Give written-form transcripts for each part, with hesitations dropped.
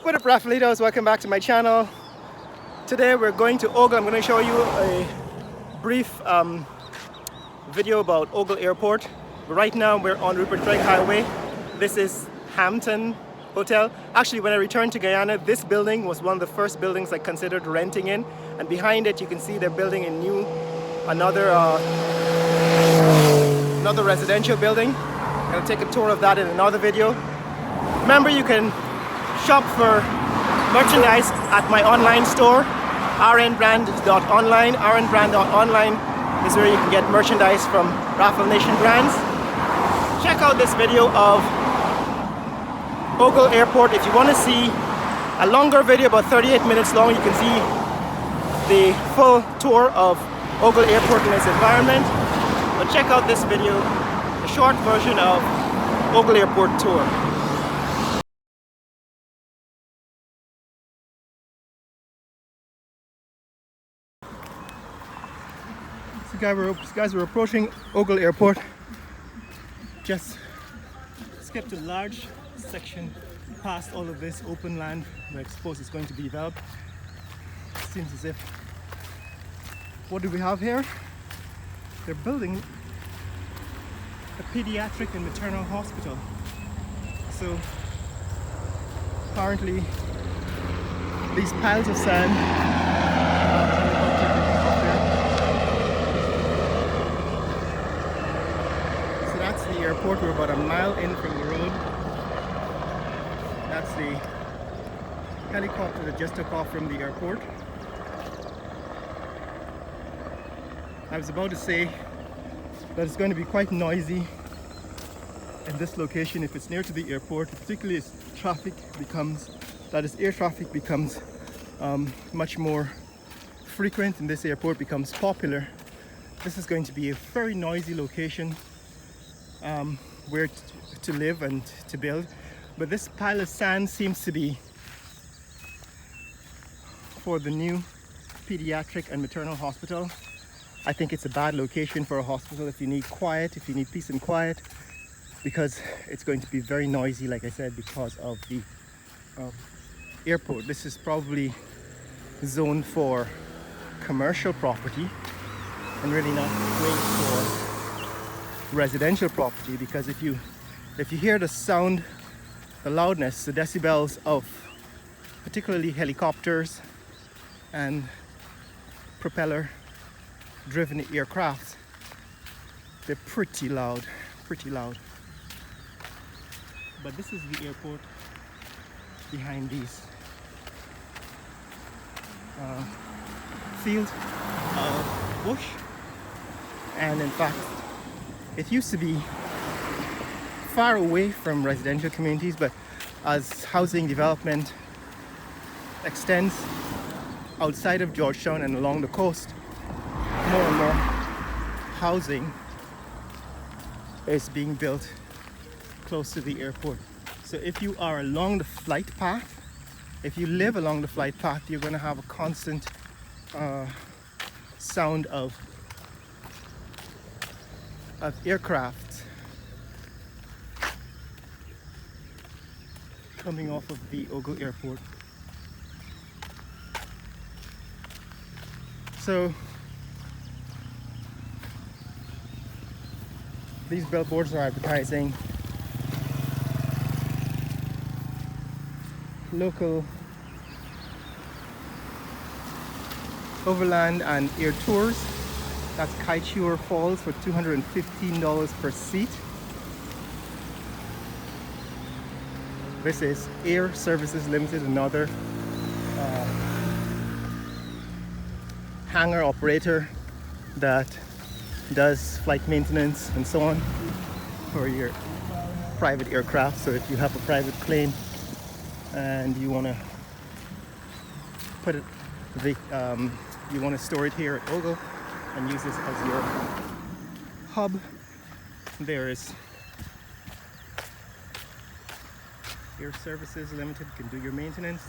What up, Raffalitos? Welcome back to my channel. Today we're going to Ogle. I'm going to show you a brief video about Ogle Airport. But right now we're on Rupert Craig Highway. This is Hampton Hotel. Actually, when I returned to Guyana, this building was one of the first buildings I considered renting in. And behind it, you can see they're building another residential building. I'm going to take a tour of that in another video. Remember, you can shop for merchandise at my online store, rnbrand.online. rnbrand.online is where you can get merchandise from Raffle Nation brands. Check out this video of Ogle Airport. If you want to see a longer video, about 38 minutes long, you can see the full tour of Ogle Airport and its environment. But check out this video, a short version of Ogle Airport tour. Guys, we're approaching Ogle Airport. Just skipped a large section past all of this open land where I suppose it's going to be developed. Seems as if, what do we have here? They're building a pediatric and maternal hospital. So apparently these piles of sand, so that's the airport. We're about a mile in from the road. That's the helicopter that just took off from the airport. I was about to say that it's going to be quite noisy in this location if it's near to the airport, particularly as air traffic becomes much more frequent and this airport becomes popular. This is going to be a very noisy location where to live and to build. But this pile of sand seems to be for the new pediatric and maternal hospital. I think it's a bad location for a hospital if you need quiet, if you need peace and quiet, because it's going to be very noisy, like I said, because of the airport. This is probably zoned for commercial property and really not great for residential property, because if you hear the sound, the loudness, the decibels of particularly helicopters and propeller driven aircraft, they're pretty loud. But this is the airport behind these field of bush. And in fact, it used to be far away from residential communities, but as housing development extends outside of Georgetown and along the coast, more and more housing is being built close to the airport. So if you are along the flight path, if you live along the flight path, you're going to have a constant sound of aircraft coming off of the Ogle Airport. So these billboards are advertising local overland and air tours. That's Kaieteur Falls for $215 per seat. This is Air Services Limited, another hangar operator that does flight maintenance and so on for your private aircraft. So if you have a private plane and you want to put it, you want to store it here at Ogle and use this as your hub, there is Air Services Limited, can do your maintenance.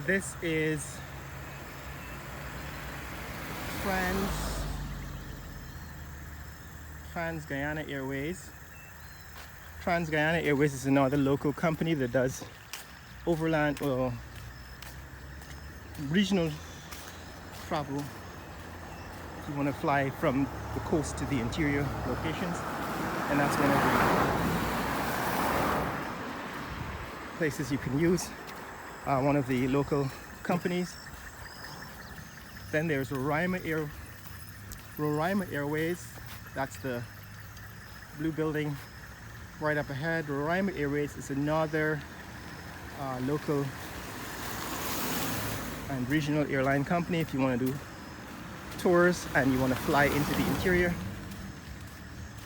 This is Trans-Guyana Airways. Trans-Guyana Airways is another local company that does overland or regional travel. If you want to fly from the coast to the interior locations, and that's one of the places you can use. One of the local companies. Then there's Roraima Airways. That's the blue building right up ahead. Roraima Airways is another local and regional airline company. If you want to do tours and you want to fly into the interior,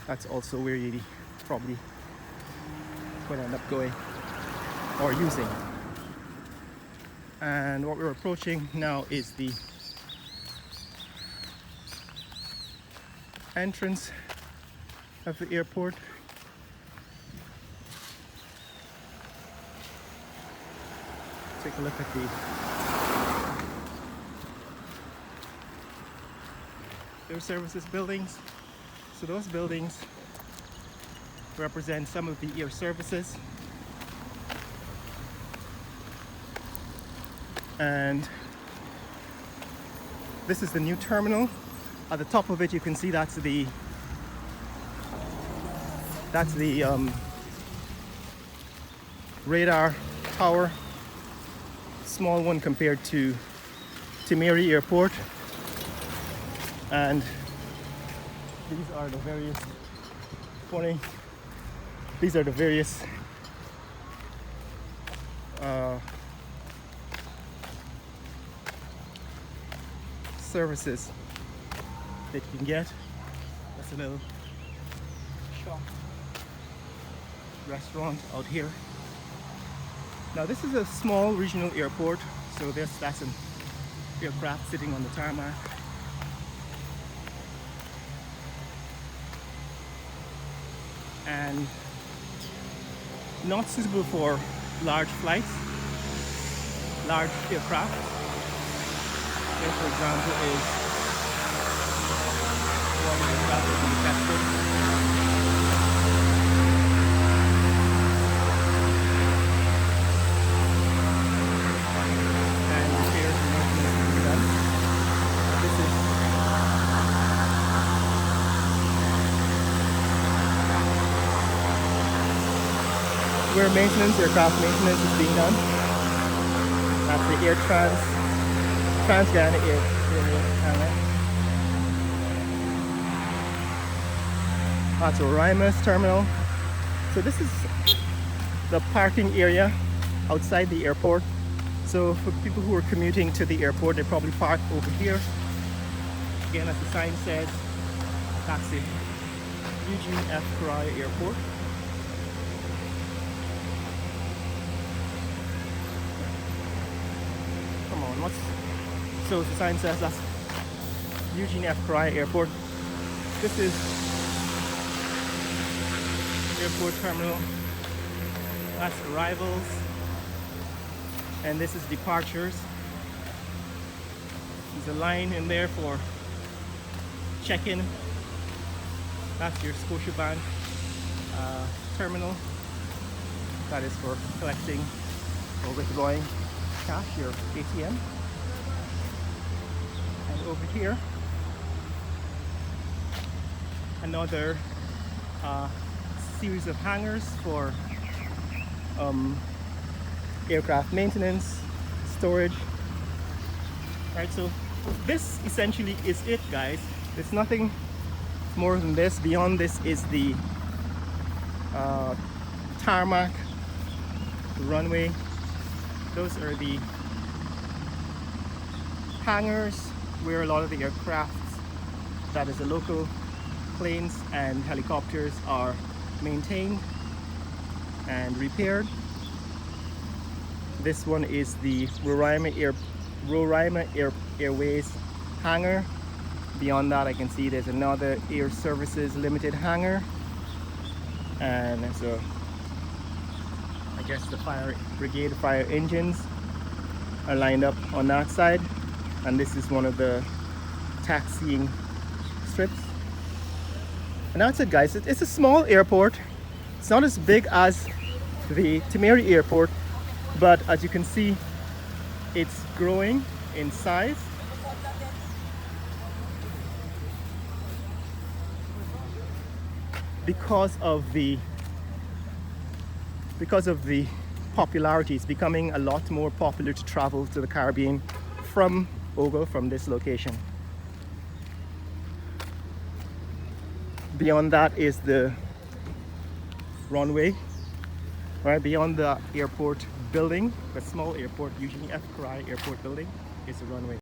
that's also where you probably going to end up going or using. And what we're approaching now is the entrance of the airport. Take a look at the air services buildings. So those buildings represent some of the air services. And this is the new terminal. At the top of it you can see that's the radar tower. Small one compared to Demerara Airport. And these are the various services that you can get. That's a little shop, restaurant out here. Now this is a small regional airport, so that's an aircraft sitting on the tarmac. And not suitable for large flights, large aircraft. Here, for example, is one of the aircraft that's being tested. And repairs and maintenance will be done. This is where aircraft maintenance is being done. That's the Trans-Guyana Air Hangar. That's Roraima's terminal. So this is the parking area outside the airport. So for people who are commuting to the airport, they probably park over here. Again, as the sign says, that's the Eugene F Corrier Airport. So the sign says that's Eugene F Corrier Airport. This is airport terminal. That's arrivals. And this is departures. There's a line in there for check-in. That's your Scotiabank terminal. That is for collecting or withdrawing cash, your ATM. And over here, another series of hangars for aircraft maintenance, storage. Right, so this essentially is it, guys. There's nothing more than this. Beyond this is the tarmac, the runway. Those are the hangars where a lot of the aircraft, that is the local planes and helicopters, are maintained and repaired. This one is the Roraima Airways hangar. Beyond that I can see there's another Air Services Limited hangar, and so I guess the fire brigade fire engines are lined up on that side, and this is one of the taxiing strips. And that's it, guys. It's a small airport. It's not as big as the Demerara Airport, but as you can see, it's growing in size. Because of the popularity, it's becoming a lot more popular to travel to the Caribbean from Ogle, from this location. Beyond that is the runway. Right beyond the airport building, the small airport, Eugene F Corrier Airport building, is the runway.